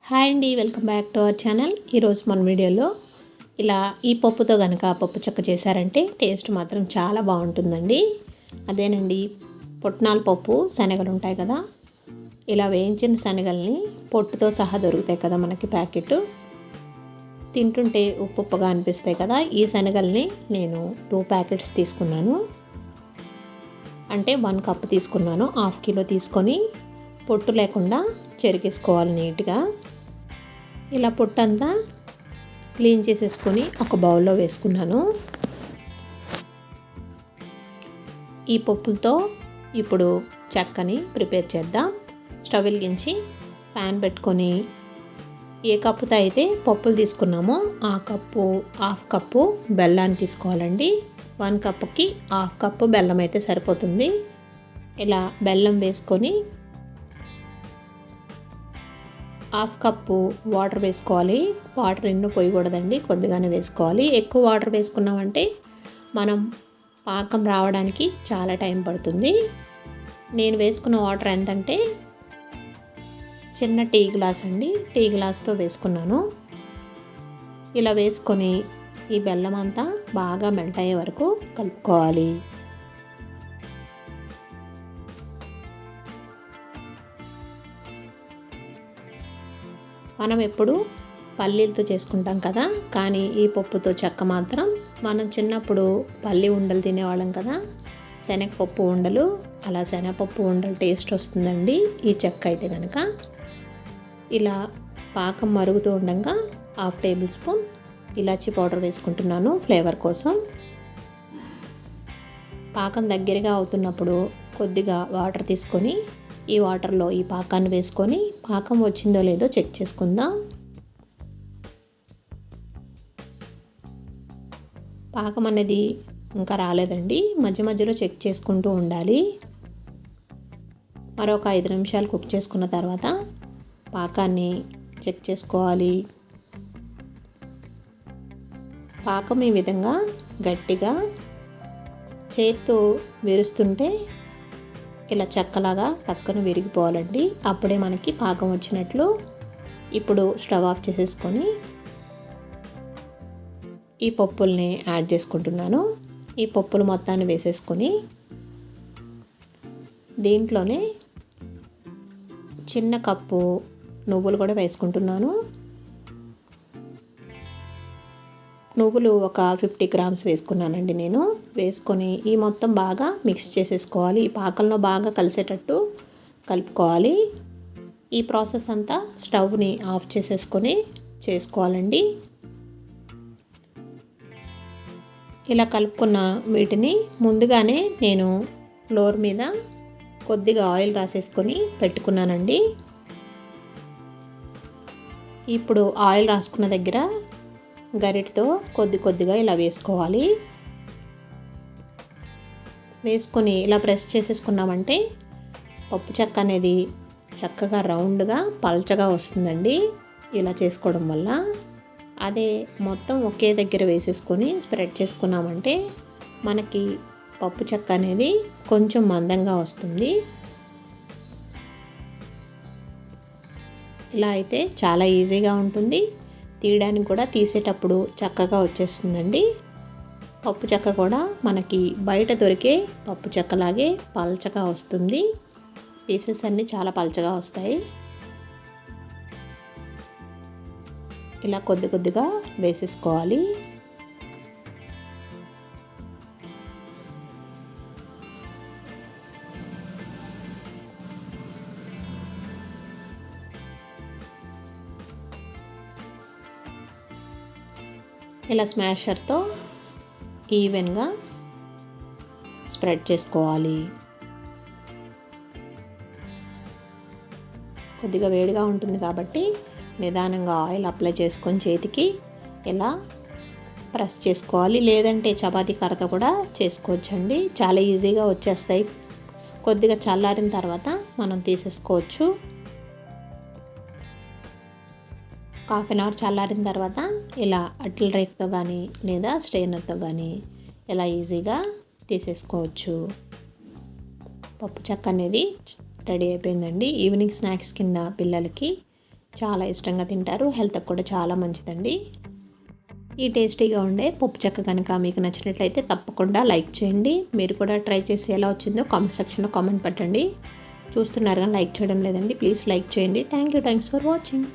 Hi అండి, welcome back to our channel. ఈరోజు మన వీడియోలో ఇలా ఈ పప్పుతో కనుక పప్పు చెక్క చేశారంటే టేస్ట్ మాత్రం చాలా బాగుంటుందండి. అదేనండి, పుట్నాల పప్పు శనగలు ఉంటాయి కదా, ఇలా వేయించిన శనగల్ని పొట్టుతో సహా దొరుకుతాయి కదా మనకి ప్యాకెట్. తింటుంటే ఉప్పుగా అనిపిస్తాయి కదా. ఈ శనగల్ని నేను 2 ప్యాకెట్స్ తీసుకున్నాను, అంటే 1 కప్ తీసుకున్నాను. 1/2 కిలో తీసుకొని పొట్టు లేకుండా చెరిగేసుకోవాలి నీట్గా. ఇలా పొట్టంతా క్లీన్ చేసేసుకొని ఒక బౌల్లో వేసుకున్నాను. ఈ పప్పులతో ఇప్పుడు చెక్కని ప్రిపేర్ చేద్దాం. స్టవ్ వెలిగించి ప్యాన్ పెట్టుకొని ఏ కప్పుతో అయితే పప్పులు తీసుకున్నామో ఆ కప్పు 1/2 కప్పు బెల్లాన్ని తీసుకోవాలండి. 1 కప్పుకి 1/2 కప్పు బెల్లం అయితే సరిపోతుంది. ఇలా బెల్లం వేసుకొని 1/2 కప్పు వాటర్ వేసుకోవాలి. వాటర్ ఎన్నో పోయకూడదండి, కొద్దిగానే వేసుకోవాలి. ఎక్కువ వాటర్ వేసుకున్నామంటే మనం పాకం రావడానికి చాలా టైం పడుతుంది. నేను వేసుకున్న వాటర్ ఎంతంటే చిన్న టీ గ్లాస్ అండి, టీ గ్లాస్తో వేసుకున్నాను. ఇలా వేసుకొని ఈ బెల్లం అంతా బాగా మెల్ట్ అయ్యే వరకు కలుపుకోవాలి. మనం ఎప్పుడు పల్లీలతో చేసుకుంటాం కదా, కానీ ఈ పప్పుతో చెక్క మాత్రం మనం చిన్నప్పుడు పల్లి ఉండలు తినేవాళ్ళం కదా, శనగపప్పు ఉండలు, అలా శనగపప్పు ఉండలు టేస్ట్ వస్తుందండి ఈ చెక్క అయితే కనుక. ఇలా పాకం మరుగుతూ ఉండగా 1/2 టేబుల్ స్పూన్ ఇలాచీ పౌడర్ వేసుకుంటున్నాను ఫ్లేవర్ కోసం. పాకం దగ్గరగా అవుతున్నప్పుడు కొద్దిగా వాటర్ తీసుకొని ఈ వాటర్లో ఈ పాకాన్ని వేసుకొని పాకం వచ్చిందో లేదో చెక్ చేసుకుందాం. పాకం అనేది ఇంకా రాలేదండి, మధ్య మధ్యలో చెక్ చేసుకుంటూ ఉండాలి. మరొక 5 నిమిషాలు కుక్ చేసుకున్న తర్వాత పాకాన్ని చెక్ చేసుకోవాలి. పాకం ఈ విధంగా గట్టిగా చేత్తో విరుస్తుంటే ఇలా చెక్కలాగా పక్కన విరిగిపోవాలండి, అప్పుడే మనకి పాకం వచ్చినట్లు. ఇప్పుడు స్టవ్ ఆఫ్ చేసేసుకొని ఈ పప్పుల్ని యాడ్ చేసుకుంటున్నాను. ఈ పప్పులు మొత్తాన్ని వేసేసుకొని దీంట్లోనే చిన్న కప్పు నువ్వులు కూడా వేసుకుంటున్నాను. నువ్వులు ఒక 50 గ్రామ్స్ వేసుకున్నానండి నేను. వేసుకొని ఈ మొత్తం బాగా మిక్స్ చేసేసుకోవాలి. ఈ పాకంలో బాగా కలిసేటట్టు కలుపుకోవాలి. ఈ ప్రాసెస్ అంతా స్టవ్ని ఆఫ్ చేసేసుకొని చేసుకోవాలండి. ఇలా కలుపుకున్న వీటిని ముందుగానే నేను ఫ్లోర్ మీద కొద్దిగా ఆయిల్ రాసేసుకొని పెట్టుకున్నానండి. ఇప్పుడు ఆయిల్ రాసుకున్న దగ్గర గరిటతో కొద్దిగా ఇలా వేసుకోవాలి. వేసుకొని ఇలా ప్రెస్ చేసేసుకున్నామంటే పప్పు చెక్క అనేది చక్కగా రౌండ్గా పల్చగా వస్తుందండి ఇలా చేసుకోవడం వల్ల. అదే మొత్తం ఒకే దగ్గర వేసేసుకొని స్ప్రెడ్ చేసుకున్నామంటే మనకి పప్పు చెక్క అనేది కొంచెం మందంగా వస్తుంది. ఇలా అయితే చాలా ఈజీగా ఉంటుంది, తీయడానికి కూడా తీసేటప్పుడు చక్కగా వచ్చేస్తుందండి. పప్పు చెక్క కూడా మనకి బయట దొరికే పప్పు చెక్కలాగే పల్చగా వస్తుంది. పీసెస్ అన్నీ చాలా పల్చగా వస్తాయి. ఇలా కొద్దిగా వేసేసుకోవాలి. ఇలా స్మాషర్తో ఈవెన్గా స్ప్రెడ్ చేసుకోవాలి. కొద్దిగా వేడిగా ఉంటుంది కాబట్టి నిదానంగా ఆయిల్ అప్లై చేసుకొని చేతికి ఇలా ప్రెస్ చేసుకోవాలి. లేదంటే చపాతీ కర్రతో కూడా చేసుకోవచ్చండి, చాలా ఈజీగా వచ్చేస్తాయి. కొద్దిగా చల్లారిన తర్వాత మనం తీసేసుకోవచ్చు. 1/2 అవర్ చల్లారిన తర్వాత ఇలా అట్ల రేకుతో కానీ లేదా స్ట్రెయినర్తో కానీ ఇలా ఈజీగా తీసేసుకోవచ్చు. పప్పు చెక్క అనేది రెడీ అయిపోయిందండి. ఈవినింగ్ స్నాక్స్ కింద పిల్లలకి చాలా ఇష్టంగా తింటారు. హెల్త్కి కూడా చాలా మంచిదండి. ఈ టేస్టీగా ఉండే పప్పు చెక్క కనుక మీకు నచ్చినట్లయితే తప్పకుండా లైక్ చేయండి. మీరు కూడా ట్రై చేసి ఎలా వచ్చిందో కామెంట్ సెక్షన్లో కామెంట్ పెట్టండి. చూస్తున్నారు కానీ లైక్ చేయడం లేదండి. ప్లీజ్ లైక్ చేయండి. Thanks for watching.